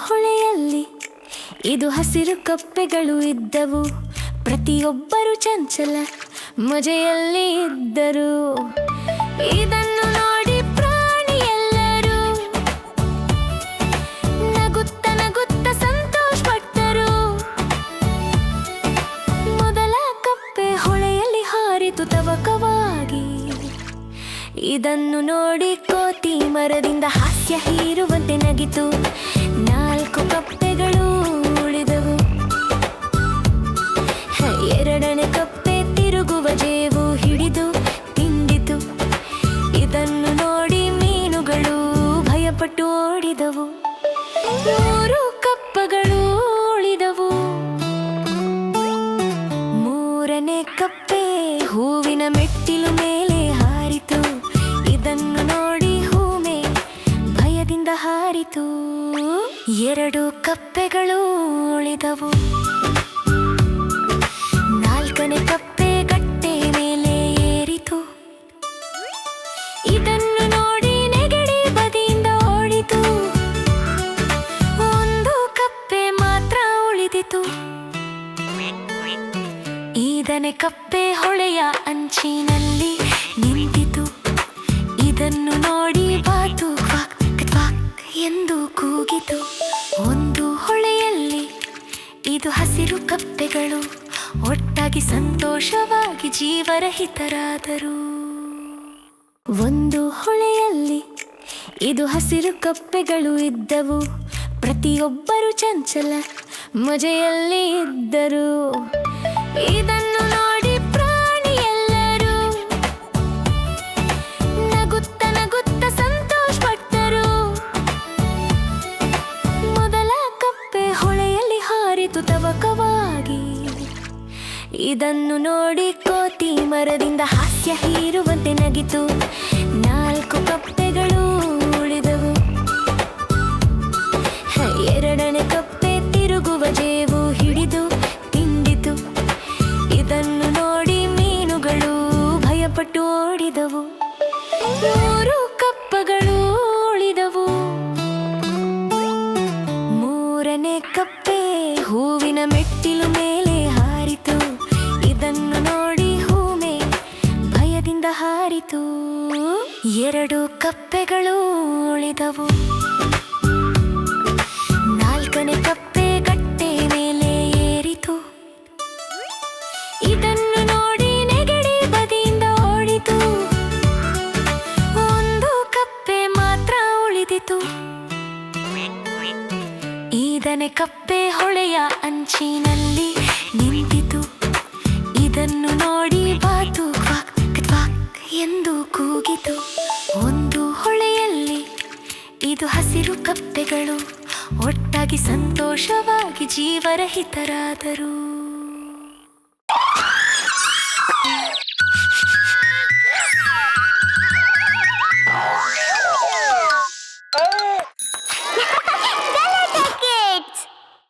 ಹೊಳೆಯಲ್ಲಿ ಇದು ಹಸಿರು ಕಪ್ಪೆಗಳು ಇದ್ದವು. ಪ್ರತಿಯೊಬ್ಬರು ಚಂಚಲ ಮಜೆಯಲ್ಲಿ ಇದ್ದರು. ಇದನ್ನು ನೋಡಿ ಪ್ರಾಣಿಯೆಲ್ಲರೂ ನಗುತ್ತ ನಗುತ್ತ ಸಂತೋಷಪಟ್ಟರು. ಮೊದಲ ಕಪ್ಪೆ ಹೊಳೆಯಲ್ಲಿ ಹಾರಿತು ತವಕವಾಗಿ. ಇದನ್ನು ನೋಡಿ ಕೋತಿ ಮರದಿಂದ ಹಾಸ್ಯ ಹೀರುವಂತೆ ನಗಿತು. 4 ಕಪ್ಪೆಗಳು ಉಳಿದವು. ಎರಡನೇ ಕಪ್ಪೆ ತಿರುಗುವ ಜೇವು ಹಿಡಿದು ತಿಂದಿತು. ಇದನ್ನು ನೋಡಿ ಮೀನುಗಳು ಭಯಪಟ್ಟು ಓಡಿದವು. 3 ಕಪ್ಪೆಗಳು ಉಳಿದವು. ಮೂರನೇ ಕಪ್ಪೆ ಹೂವಿನ ಮೆಟ್ಟಿಲು ಮೇಲೆ ಹಾರಿತು. ಇದನ್ನು ನೋಡಿ ಹೂಮೆ ಭಯದಿಂದ ಹಾರಿತು. 2 ಕಪ್ಪೆಗಳು ಉಳಿದವು. 4ನೇ ಕಪ್ಪೆ ಗಟ್ಟೆ ಮೇಲೆ ಏರಿತು. ಇದನ್ನು ನೋಡಿ ನೆಗಡಿ ಬದಿಯಿಂದ ಓಡಿತು. 1 ಕಪ್ಪೆ ಮಾತ್ರ ಉಳಿದಿತು. 5ನೇ ಕಪ್ಪೆ ಹೊಳೆಯ ಅಂಚಿನಲ್ಲಿ ನಿಂತಿತು. ಇದನ್ನು ನೋಡಿ ಬಾತು ಕ್ವಾಕ್ ಕ್ವಾಕ್ ಎಂದು ಕೂಗಿತು. ಒಂದು ಹೊಳೆಯಲ್ಲಿ ಇದು ಹಸಿರು ಕಪ್ಪೆಗಳು ಒಟ್ಟಾಗಿ ಸಂತೋಷವಾಗಿ ಜೀವರಹಿತರಾದರು. ಒಂದು ಹೊಳೆಯಲ್ಲಿ ಇದು ಹಸಿರು ಕಪ್ಪೆಗಳು ಇದ್ದವು. ಪ್ರತಿಯೊಬ್ಬರು ಚಂಚಲ ಮಜೆಯಲ್ಲಿ ಇದ್ದರು. ಇದನ್ನು ನೋಡಿ ಪ್ರಾಣಿಯೆಲ್ಲರೂ ನಗುತ್ತ ನಗುತ್ತ ಸಂತೋಷಪಟ್ಟರು. ಮೊದಲ ಕಪ್ಪೆ ಹೊಳೆಯಲ್ಲಿ ಹಾರಿತು ತವಕವಾಗಿ. ಇದನ್ನು ನೋಡಿ ಕೋತಿ ಮರದಿಂದ ಹಾಸ್ಯ ಹೀರುವಂತೆ ನಗಿತು. 4 ಕಪ್ಪೆಗಳು ಉಳಿದವು. ಎರಡನೇ ಕಪ್ಪೆ ತಿರುಗುವ ಜೇವು ಹಿಡಿದು ತಿಂದಿತು. ಇದನ್ನು ನೋಡಿ ಮೀನುಗಳು ಭಯಪಟ್ಟು ಓಡಿದವು. 3 ಕಪ್ಪೆಗಳು ಉಳಿದವು. ಮೂರನೇ ಕಪ್ಪೆ ಹೂವಿನ ಮೆಟ್ಟಿಲು ಮೇಲೆ ಹಾರಿತು. ಇದನ್ನು ನೋಡಿ ಹೂಮೆ ಭಯದಿಂದ ಹಾರಿತು. 2 ಕಪ್ಪೆಗಳು ಉಳಿದವು. 4ನೇ ಕಪ್ಪೆ ಗಟ್ಟೆ ಮೇಲೆ ಏರಿತು. ಇದನ್ನು ನೋಡಿ ನೆಗಡಿ ಬದಿಯಿಂದ ಓಡಿತು. 1 ಕಪ್ಪೆ ಮಾತ್ರ ಉಳಿದಿತು. 5ನೇ ಕಪ್ಪೆ ಹೊಳೆಯ ಅಂಚಿನಲ್ಲಿ ನಿಂತಿತು. ಇದನ್ನು ನೋಡಿ ಬಾತು ಕ್ವಾಕ್ ಕ್ವಾಕ್ ಎಂದು ಕೂಗಿತು. ಒಂದು ಹೊಳೆಯಲ್ಲಿ ಇದು ಹಸಿರು ಕಪ್ಪೆಗಳು ಒಟ್ಟಾಗಿ ಸಂತೋಷವಾಗಿ ಜೀವರಹಿತರಾದರು.